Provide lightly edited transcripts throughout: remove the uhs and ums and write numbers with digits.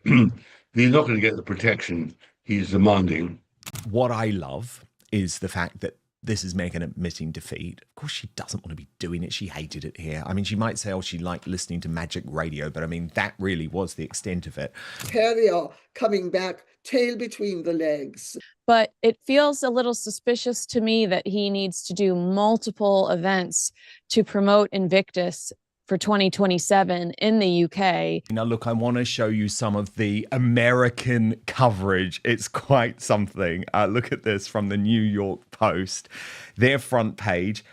He's not going to get the protection he's demanding. What I love is the fact that this is Meghan admitting defeat. Of course, she doesn't want to be doing it. She hated it here. I mean, she might say, oh, she liked listening to magic radio, but I mean, that really was the extent of it. Harry coming back, tail between the legs. But it feels a little suspicious to me that he needs to do multiple events to promote Invictus for 2027 in the UK. Now, look, I want to show you some of the American coverage. It's quite something. Look at this from the New York Post. Their front page.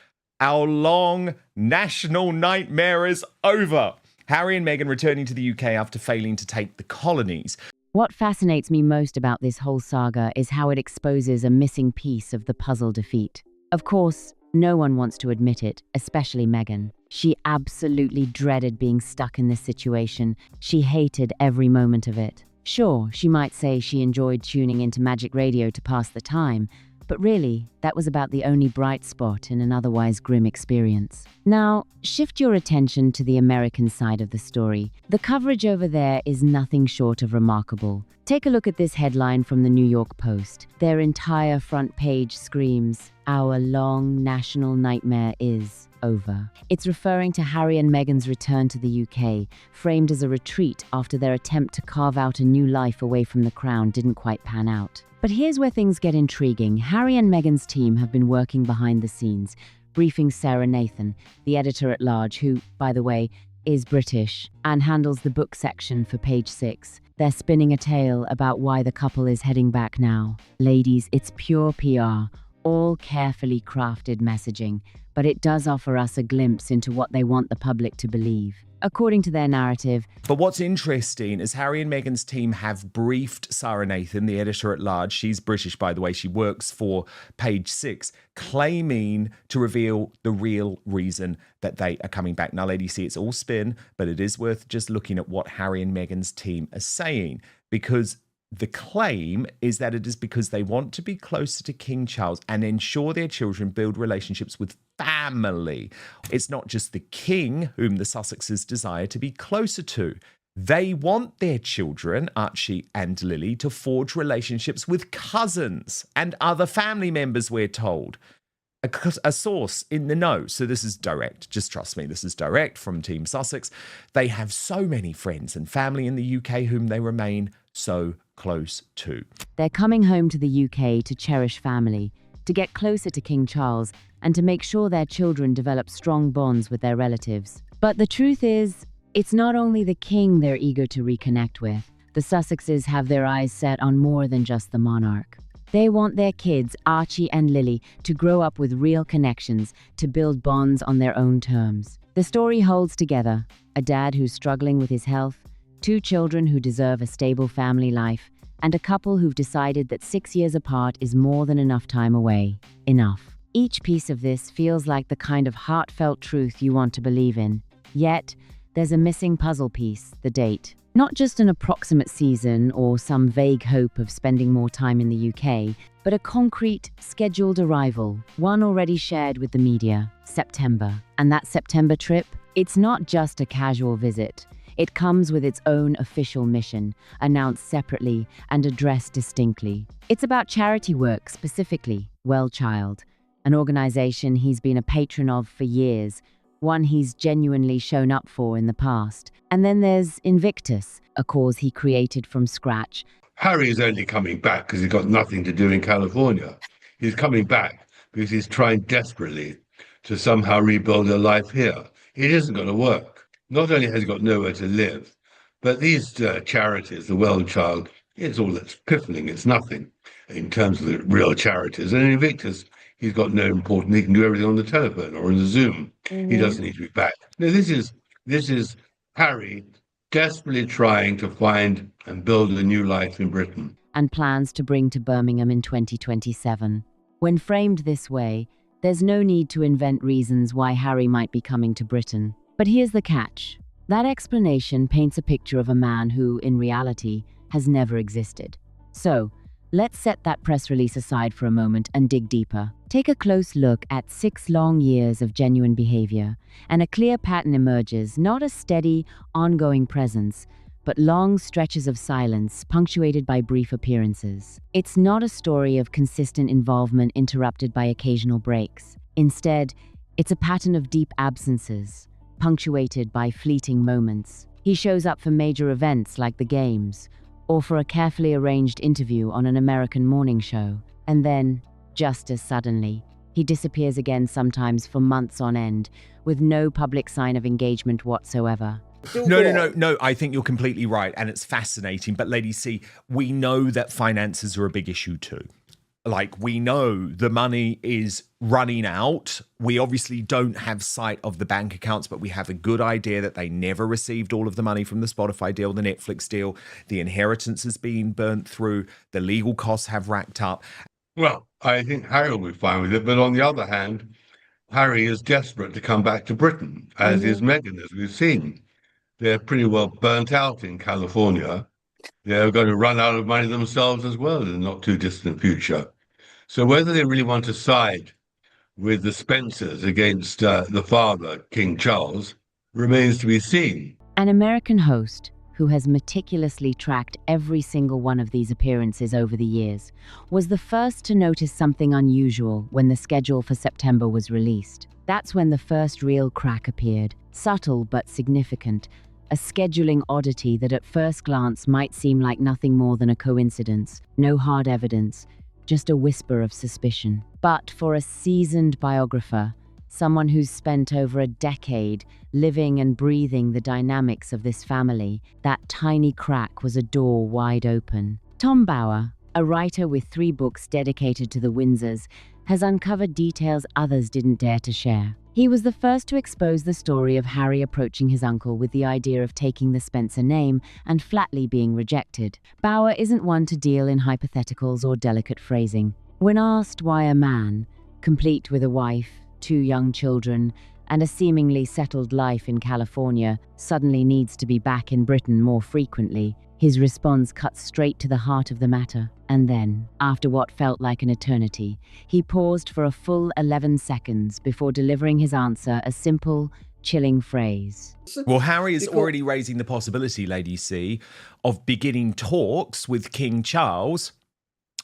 Our long national nightmare is over. Harry and Meghan returning to the UK after failing to take the colonies. What fascinates me most about this whole saga is how it exposes a missing piece of the puzzle defeat. Of course, no one wants to admit it, especially Meghan. She absolutely dreaded being stuck in this situation. She hated every moment of it. Sure, she might say she enjoyed tuning into magic radio to pass the time, but really, that was about the only bright spot in an otherwise grim experience. Now, shift your attention to the American side of the story. The coverage over there is nothing short of remarkable. Take a look at this headline from the New York Post. Their entire front page screams, "Our long national nightmare is over." It's referring to Harry and Meghan's return to the UK, framed as a retreat after their attempt to carve out a new life away from the crown didn't quite pan out. But here's where things get intriguing. Harry and Meghan's team have been working behind the scenes, briefing Sarah Nathan, the editor-at-large, who, by the way, is British, and handles the book section for Page 6. They're spinning a tale about why the couple is heading back now. Ladies, it's pure PR, all carefully crafted messaging, but it does offer us a glimpse into what they want the public to believe. According to their narrative. But what's interesting is Harry and Meghan's team have briefed Sarah Nathan, the editor-at-large. She's British, by the way. She works for Page 6, claiming to reveal the real reason that they are coming back. Now, ladies, see, it's all spin, but it is worth just looking at what Harry and Meghan's team are saying, because the claim is that it is because they want to be closer to King Charles and ensure their children build relationships with family. It's not just the king whom the Sussexes desire to be closer to. They want their children, Archie and Lily, to forge relationships with cousins and other family members, we're told. A source in the know. So this is direct. Just trust me, this is direct from Team Sussex. They have so many friends and family in the UK whom they remain so close to. They're coming home to the UK to cherish family, to get closer to King Charles, and to make sure their children develop strong bonds with their relatives. But the truth is, it's not only the king they're eager to reconnect with. The Sussexes have their eyes set on more than just the monarch. They want their kids, Archie and Lily, to grow up with real connections, to build bonds on their own terms. The story holds together: a dad who's struggling with his health, 2 children who deserve a stable family life, and a couple who've decided that 6 years apart is more than enough time away. Enough. Each piece of this feels like the kind of heartfelt truth you want to believe in. Yet, there's a missing puzzle piece: the date. Not just an approximate season or some vague hope of spending more time in the UK, but a concrete, scheduled arrival, one already shared with the media: September. And that September trip, it's not just a casual visit. It comes with its own official mission, announced separately and addressed distinctly. It's about charity work, specifically Well Child, an organization he's been a patron of for years, one he's genuinely shown up for in the past. And then there's Invictus, a cause he created from scratch. Harry is only coming back because he's got nothing to do in California. He's coming back because he's trying desperately to somehow rebuild a life here. It isn't going to work. Not only has he got nowhere to live, but these charities, the Well Child, it's all that's piffling. It's nothing in terms of the real charities. And in Invictus, he's got no important. He can do everything on the telephone or on the Zoom. He doesn't need to be back. No, this is Harry desperately trying to find and build a new life in Britain. And plans to bring to Birmingham in 2027. When framed this way, there's no need to invent reasons why Harry might be coming to Britain. But here's the catch. That explanation paints a picture of a man who, in reality, has never existed. So, let's set that press release aside for a moment and dig deeper. Take a close look at 6 long years of genuine behavior, and a clear pattern emerges: not a steady, ongoing presence, but long stretches of silence punctuated by brief appearances. It's not a story of consistent involvement interrupted by occasional breaks. Instead, it's a pattern of deep absences, punctuated by fleeting moments. He shows up for major events like the Games, or for a carefully arranged interview on an American morning show. And then, just as suddenly, he disappears again, sometimes for months on end, with no public sign of engagement whatsoever. No. I think you're completely right. And it's fascinating. But Lady C, we know that finances are a big issue too. Like, we know the money is running out. We obviously don't have sight of the bank accounts, but we have a good idea that they never received all of the money from the Spotify deal, the Netflix deal. The inheritance is being burnt through. The legal costs have racked up. Well, I think Harry will be fine with it. But on the other hand, Harry is desperate to come back to Britain, as is Meghan, as we've seen. They're pretty well burnt out in California. They're going to run out of money themselves as well in the not too distant future. So whether they really want to side with the Spencers against the father, King Charles, remains to be seen. An American host who has meticulously tracked every single one of these appearances over the years was the first to notice something unusual when the schedule for September was released. That's when the first real crack appeared, subtle but significant, a scheduling oddity that at first glance might seem like nothing more than a coincidence, no hard evidence, just a whisper of suspicion. But for a seasoned biographer, someone who's spent over a decade living and breathing the dynamics of this family, that tiny crack was a door wide open. Tom Bower, a writer with 3 books dedicated to the Windsors, has uncovered details others didn't dare to share. He was the first to expose the story of Harry approaching his uncle with the idea of taking the Spencer name and flatly being rejected. Bower isn't one to deal in hypotheticals or delicate phrasing. When asked why a man, complete with a wife, 2 young children, and a seemingly settled life in California, suddenly needs to be back in Britain more frequently, his response cut straight to the heart of the matter. And then, after what felt like an eternity, he paused for a full 11 seconds before delivering his answer, a simple, chilling phrase. Well, Harry is already raising the possibility, Lady C, of beginning talks with King Charles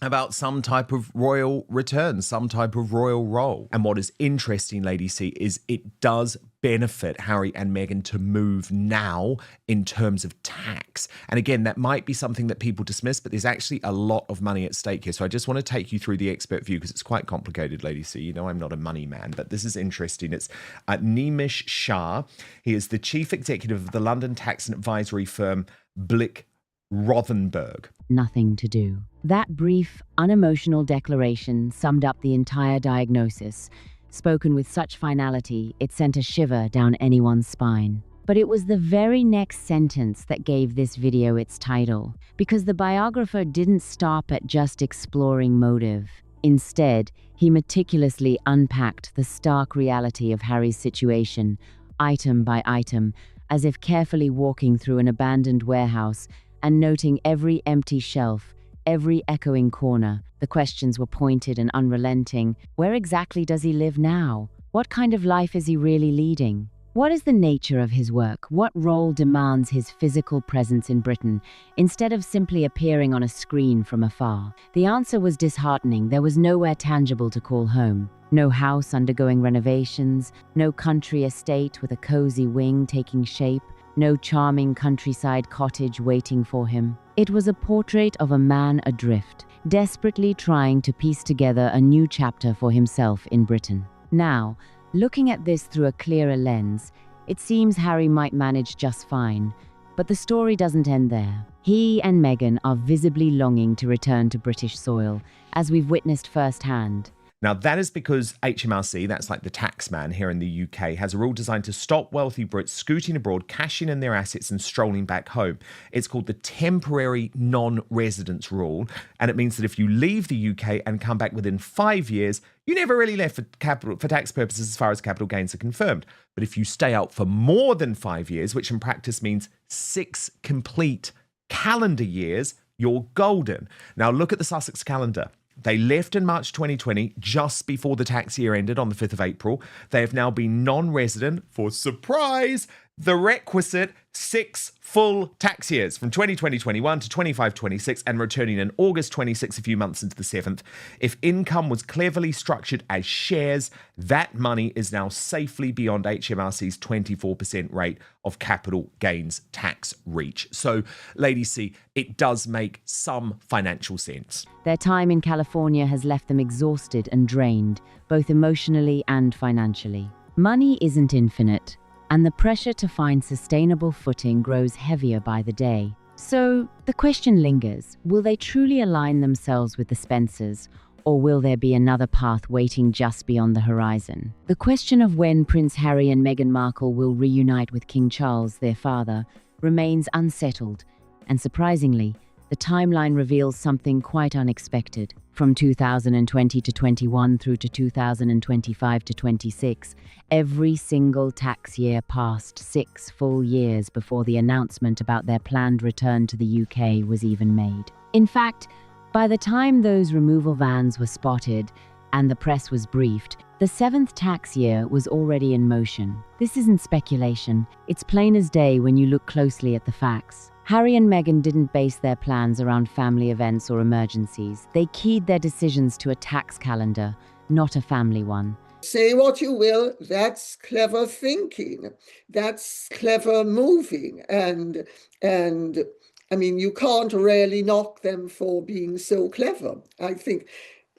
about some type of royal return, some type of royal role. And what is interesting, Lady C, is it does benefit Harry and Meghan to move now in terms of tax. And again, that might be something that people dismiss, but there's actually a lot of money at stake here. So I just want to take you through the expert view because it's quite complicated, Lady C. You know, I'm not a money man, but this is interesting. It's Nimish Shah. He is the chief executive of the London tax and advisory firm Blick Rothenberg. Nothing to do. That brief, unemotional declaration summed up the entire diagnosis, spoken with such finality it sent a shiver down anyone's spine. But it was the very next sentence that gave this video its title, because the biographer didn't stop at just exploring motive. Instead, he meticulously unpacked the stark reality of Harry's situation, item by item, as if carefully walking through an abandoned warehouse and noting every empty shelf, every echoing corner. The questions were pointed and unrelenting. Where exactly does he live now? What kind of life is he really leading? What is the nature of his work? What role demands his physical presence in Britain, instead of simply appearing on a screen from afar? The answer was disheartening. There was nowhere tangible to call home. No house undergoing renovations, no country estate with a cozy wing taking shape, no charming countryside cottage waiting for him. It was a portrait of a man adrift, desperately trying to piece together a new chapter for himself in Britain. Now, looking at this through a clearer lens, it seems Harry might manage just fine. But the story doesn't end there. He and Meghan are visibly longing to return to British soil, as we've witnessed firsthand. Now, that is because HMRC, that's like the tax man here in the UK, has a rule designed to stop wealthy Brits scooting abroad, cashing in their assets and strolling back home. It's called the Temporary Non-Residence Rule, and it means that if you leave the UK and come back within 5 years, you never really left for tax purposes as far as capital gains are confirmed. But if you stay out for more than 5 years, which in practice means 6 complete calendar years, you're golden. Now, look at the Sussex calendar. They left in March 2020, just before the tax year ended on the 5th of April. They have now been non-resident for, surprise, the requisite 6 full tax years from 2020-21 to 25-26 and returning in August 26, a few months into the 7th. If income was cleverly structured as shares, that money is now safely beyond HMRC's 24% rate of capital gains tax reach. So, Lady C, it does make some financial sense. Their time in California has left them exhausted and drained, both emotionally and financially. Money isn't infinite, and the pressure to find sustainable footing grows heavier by the day. So the question lingers, will they truly align themselves with the Spencers, or will there be another path waiting just beyond the horizon? The question of when Prince Harry and Meghan Markle will reunite with King Charles, their father, remains unsettled, and surprisingly, the timeline reveals something quite unexpected. From 2020 to 21 through to 2025 to 26, every single tax year passed 6 full years before the announcement about their planned return to the UK was even made. In fact, by the time those removal vans were spotted and the press was briefed, the 7th tax year was already in motion. This isn't speculation, it's plain as day when you look closely at the facts. Harry and Meghan didn't base their plans around family events or emergencies. They keyed their decisions to a tax calendar, not a family one. Say what you will, that's clever thinking. That's clever moving. And I mean, you can't really knock them for being so clever. I think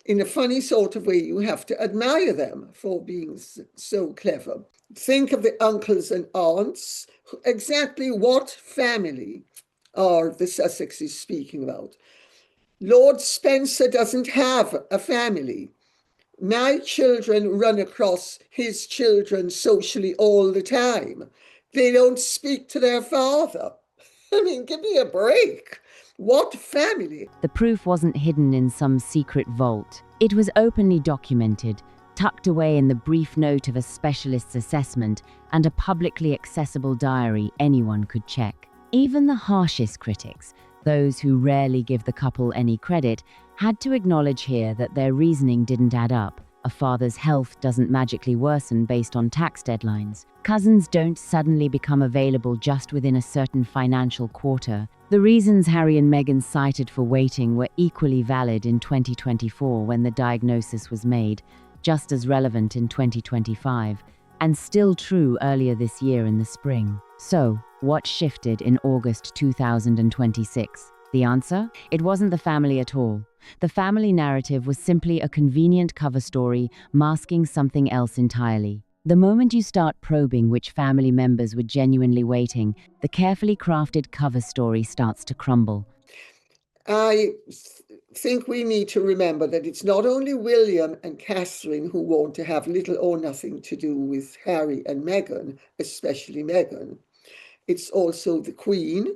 in a funny sort of way, you have to admire them for being so clever. Think of the uncles and aunts. Exactly what family are the Sussexes speaking about? Lord Spencer doesn't have a family. My children run across his children socially all the time. They don't speak to their father. I mean, give me a break. What family? The proof wasn't hidden in some secret vault. It was openly documented, tucked away in the brief note of a specialist's assessment and a publicly accessible diary anyone could check. Even the harshest critics, those who rarely give the couple any credit, had to acknowledge here that their reasoning didn't add up. A father's health doesn't magically worsen based on tax deadlines. Cousins don't suddenly become available just within a certain financial quarter. The reasons Harry and Meghan cited for waiting were equally valid in 2024 when the diagnosis was made, just as relevant in 2025, and still true earlier this year in the spring. So, what shifted in August 2026? The answer? It wasn't the family at all. The family narrative was simply a convenient cover story masking something else entirely. The moment you start probing which family members were genuinely waiting, the carefully crafted cover story starts to crumble. I think we need to remember that it's not only William and Catherine who want to have little or nothing to do with Harry and Meghan, especially Meghan. It's also the Queen.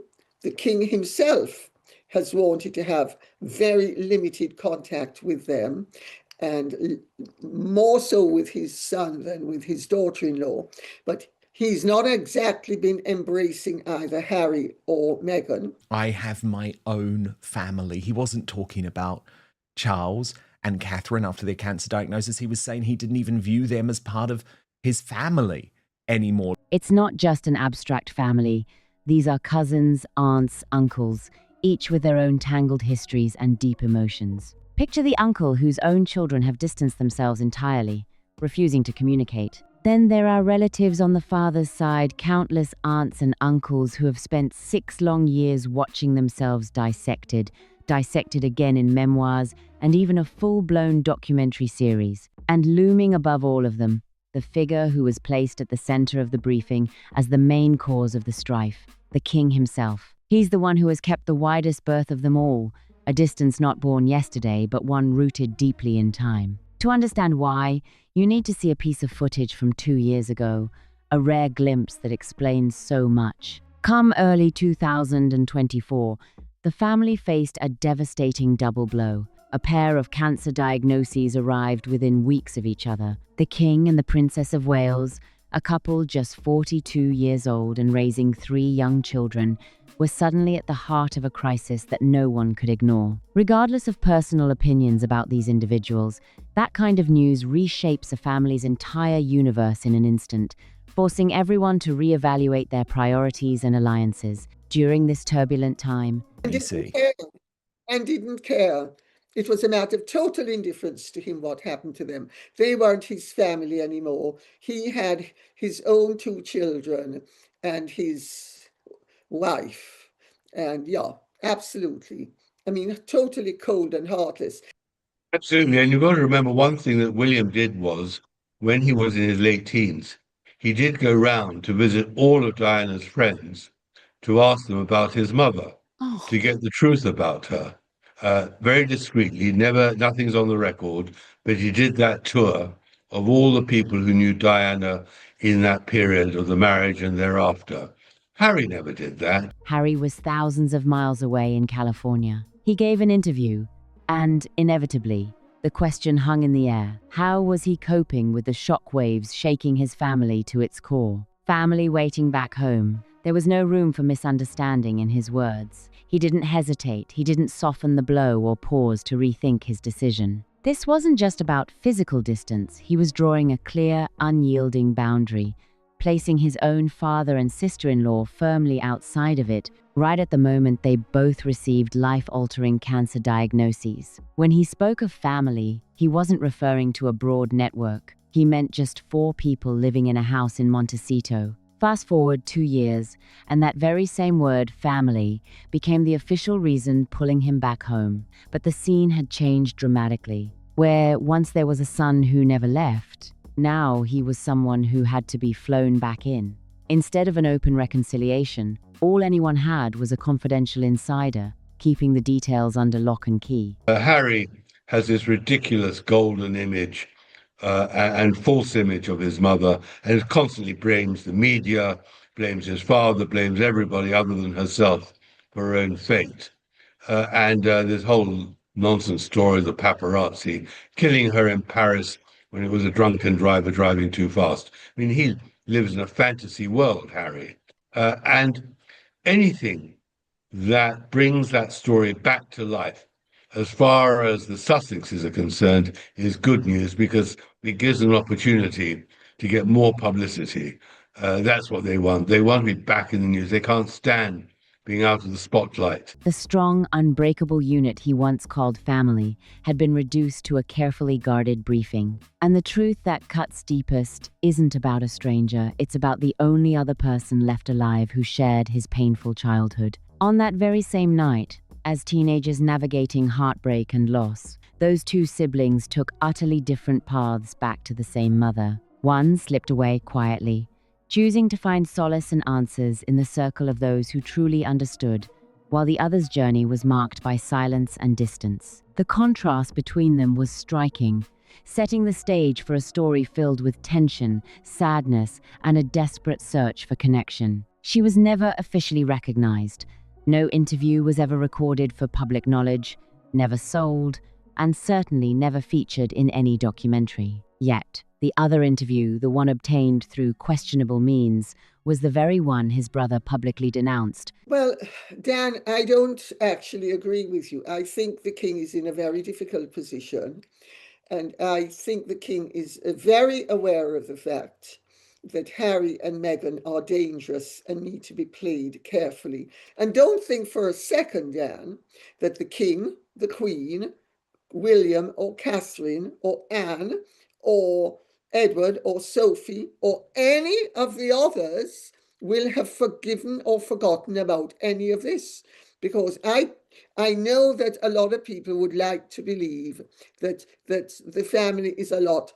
The King himself has wanted to have very limited contact with them, and more so with his son than with his daughter-in-law. But he's not exactly been embracing either Harry or Meghan. I have my own family. He wasn't talking about Charles and Catherine after their cancer diagnosis. He was saying he didn't even view them as part of his family anymore. It's not just an abstract family. These are cousins, aunts, uncles, each with their own tangled histories and deep emotions. Picture the uncle whose own children have distanced themselves entirely, refusing to communicate. Then there are relatives on the father's side, countless aunts and uncles who have spent 6 long years watching themselves dissected again in memoirs, and even a full-blown documentary series. And looming above all of them, the figure who was placed at the center of the briefing as the main cause of the strife, the king himself. He's the one who has kept the widest berth of them all, a distance not born yesterday, but one rooted deeply in time. To understand why, you need to see a piece of footage from 2 years ago, a rare glimpse that explains so much. Come early 2024, the family faced a devastating double blow. A pair of cancer diagnoses arrived within weeks of each other. The King and the Princess of Wales, a couple just 42 years old and raising 3 young children, were suddenly at the heart of a crisis that no one could ignore. Regardless of personal opinions about these individuals, that kind of news reshapes a family's entire universe in an instant, forcing everyone to reevaluate their priorities and alliances during this turbulent time. And didn't care. And didn't care. It was a matter of total indifference to him what happened to them. They weren't his family anymore. He had his own 2 children and his wife. And yeah, absolutely. I mean, totally cold and heartless. Absolutely. And you've got to remember one thing that William did was, when he was in his late teens, he did go round to visit all of Diana's friends to ask them about his mother, to get the truth about her. Very discreetly, nothing's on the record, but he did that tour of all the people who knew Diana in that period of the marriage and thereafter. Harry never did that. Harry was thousands of miles away in California. He gave an interview, and inevitably, the question hung in the air. How was he coping with the shockwaves shaking his family to its core? Family waiting back home. There was no room for misunderstanding in his words. He didn't hesitate, he didn't soften the blow or pause to rethink his decision. This wasn't just about physical distance, he was drawing a clear, unyielding boundary, placing his own father and sister-in-law firmly outside of it, right at the moment they both received life-altering cancer diagnoses. When he spoke of family, he wasn't referring to a broad network. He meant just 4 people living in a house in Montecito. Fast forward 2 years, and that very same word, family, became the official reason pulling him back home. But the scene had changed dramatically. Where once there was a son who never left, now he was someone who had to be flown back in. Instead of an open reconciliation, all anyone had was a confidential insider, keeping the details under lock and key. Harry has this ridiculous golden image and false image of his mother, and constantly blames the media, blames his father, blames everybody other than herself for her own fate. And this whole nonsense story of the paparazzi killing her in Paris when it was a drunken driver driving too fast. I mean, he lives in a fantasy world, Harry. And anything that brings that story back to life, as far as the Sussexes are concerned, is good news, because it gives them an opportunity to get more publicity. That's what they want. They want to be back in the news. They can't stand being out of the spotlight. The strong, unbreakable unit he once called family had been reduced to a carefully guarded briefing. And the truth that cuts deepest isn't about a stranger, it's about the only other person left alive who shared his painful childhood. On that very same night, as teenagers navigating heartbreak and loss, those 2 siblings took utterly different paths back to the same mother. One slipped away quietly, choosing to find solace and answers in the circle of those who truly understood, while the other's journey was marked by silence and distance. The contrast between them was striking, setting the stage for a story filled with tension, sadness, and a desperate search for connection. She was never officially recognized. No interview was ever recorded for public knowledge, never sold, and certainly never featured in any documentary. Yet, the other interview, the one obtained through questionable means, was the very one his brother publicly denounced. Well, Dan, I don't actually agree with you. I think the king is in a very difficult position. And I think the king is very aware of the fact that Harry and Meghan are dangerous and need to be played carefully. And don't think for a second, Dan, that the king, the queen, William or Catherine or Anne or Edward or Sophie or any of the others will have forgiven or forgotten about any of this. Because I know that a lot of people would like to believe that the family is a lot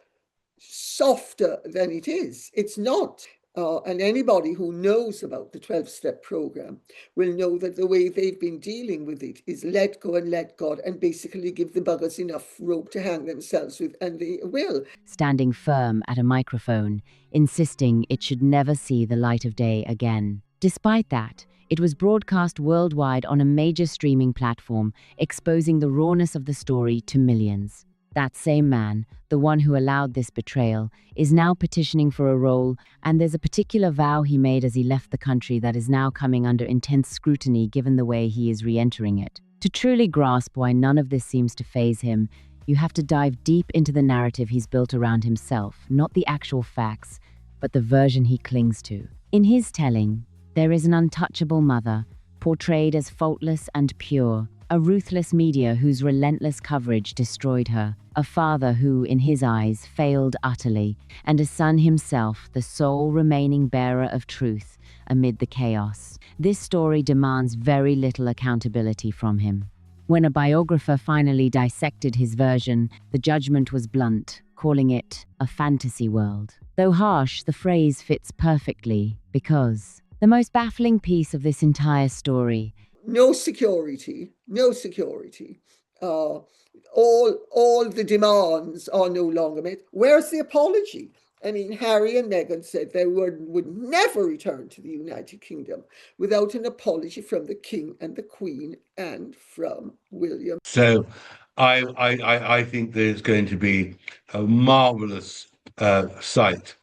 softer than it is. It's not. And anybody who knows about the 12-step program will know that the way they've been dealing with it is let go and let God, and basically give the buggers enough rope to hang themselves with, and they will. Standing firm at a microphone, insisting it should never see the light of day again. Despite that, it was broadcast worldwide on a major streaming platform, exposing the rawness of the story to millions. That same man, the one who allowed this betrayal, is now petitioning for a role, and there's a particular vow he made as he left the country that is now coming under intense scrutiny given the way he is re-entering it. To truly grasp why none of this seems to faze him, you have to dive deep into the narrative he's built around himself, not the actual facts, but the version he clings to. In his telling, there is an untouchable mother, portrayed as faultless and pure, a ruthless media whose relentless coverage destroyed her, a father who, in his eyes, failed utterly, and a son himself, the sole remaining bearer of truth amid the chaos. This story demands very little accountability from him. When a biographer finally dissected his version, the judgment was blunt, calling it a fantasy world. Though harsh, the phrase fits perfectly, because the most baffling piece of this entire story: no security, no security. All the demands are no longer met. Where's the apology? I mean, Harry and Meghan said they would never return to the United Kingdom without an apology from the King and the Queen and from William. So I think there's going to be a marvelous sight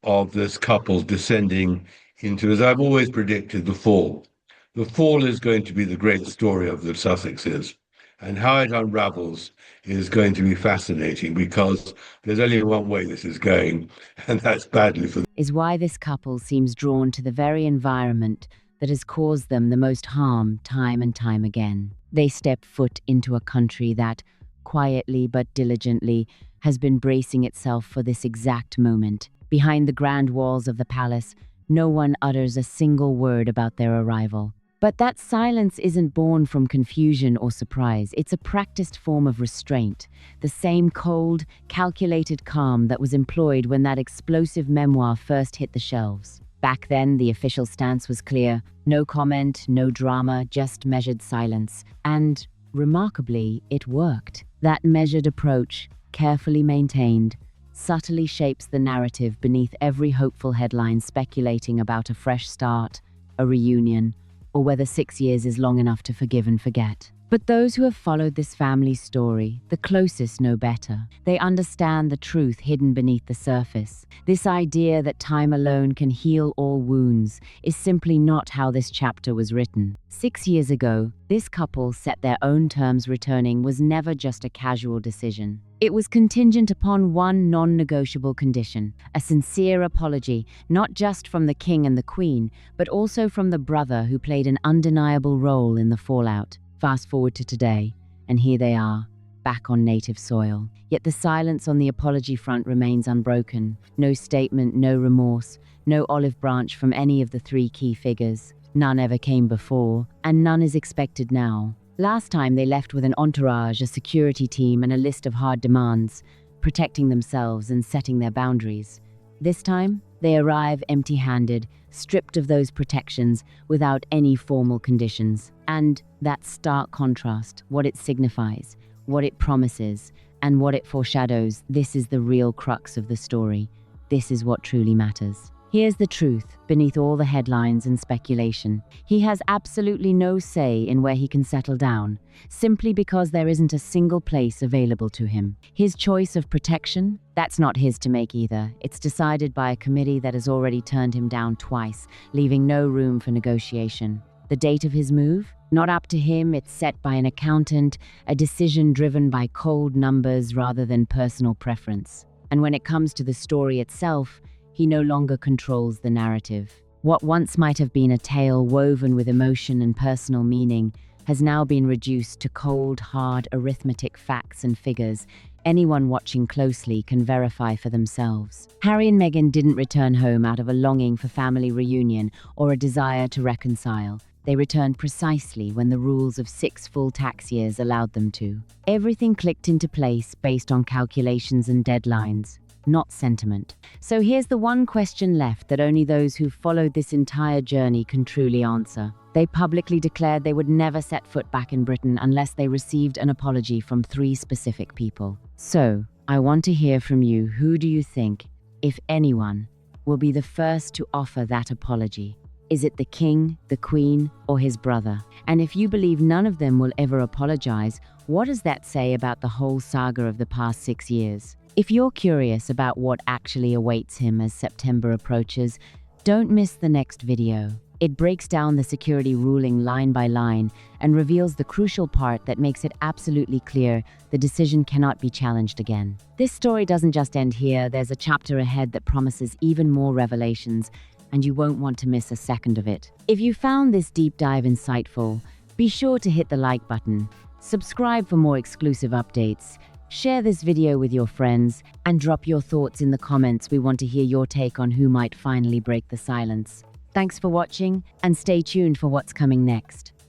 of this couple descending into, as I've always predicted, the fall. The fall is going to be the great story of the Sussexes, and how it unravels is going to be fascinating, because there's only one way this is going, and that's badly for them. Is why this couple seems drawn to the very environment that has caused them the most harm time and time again. They step foot into a country that, quietly but diligently, has been bracing itself for this exact moment. Behind the grand walls of the palace, no one utters a single word about their arrival. But that silence isn't born from confusion or surprise. It's a practiced form of restraint, the same cold, calculated calm that was employed when that explosive memoir first hit the shelves. Back then, the official stance was clear: no comment, no drama, just measured silence. And, remarkably, it worked. That measured approach, carefully maintained, subtly shapes the narrative beneath every hopeful headline speculating about a fresh start, a reunion, or whether 6 years is long enough to forgive and forget. But those who have followed this family's story, the closest, know better. They understand the truth hidden beneath the surface. This idea that time alone can heal all wounds is simply not how this chapter was written. 6 years ago, this couple set their own terms. Returning was never just a casual decision. It was contingent upon one non-negotiable condition: a sincere apology, not just from the King and the Queen, but also from the brother who played an undeniable role in the fallout. Fast forward to today, and here they are, back on native soil. Yet the silence on the apology front remains unbroken. No statement, no remorse, no olive branch from any of the three key figures. None ever came before, and none is expected now. Last time they left with an entourage, a security team, and a list of hard demands, protecting themselves and setting their boundaries. This time, they arrive empty-handed, stripped of those protections, without any formal conditions. And that stark contrast, what it signifies, what it promises, and what it foreshadows, this is the real crux of the story. This is what truly matters. Here's the truth, beneath all the headlines and speculation. He has absolutely no say in where he can settle down, simply because there isn't a single place available to him. His choice of protection? That's not his to make either. It's decided by a committee that has already turned him down twice, leaving no room for negotiation. The date of his move? Not up to him, it's set by an accountant, a decision driven by cold numbers rather than personal preference. And when it comes to the story itself, he no longer controls the narrative. What once might have been a tale woven with emotion and personal meaning has now been reduced to cold, hard arithmetic facts and figures. Anyone watching closely can verify for themselves. Harry and Meghan didn't return home out of a longing for family reunion or a desire to reconcile. They returned precisely when the rules of 6 full tax years allowed them to. Everything clicked into place based on calculations and deadlines, not sentiment. So here's the one question left that only those who've followed this entire journey can truly answer. They publicly declared they would never set foot back in Britain unless they received an apology from 3 specific people. So, I want to hear from you. Who do you think, if anyone, will be the first to offer that apology? Is it the King, the Queen, or his brother? And if you believe none of them will ever apologize, what does that say about the whole saga of the past 6 years? If you're curious about what actually awaits him as September approaches, don't miss the next video. It breaks down the security ruling line by line and reveals the crucial part that makes it absolutely clear the decision cannot be challenged again. This story doesn't just end here. There's a chapter ahead that promises even more revelations, and you won't want to miss a second of it. If you found this deep dive insightful, be sure to hit the like button, subscribe for more exclusive updates, share this video with your friends, and drop your thoughts in the comments. We want to hear your take on who might finally break the silence. Thanks for watching, and stay tuned for what's coming next.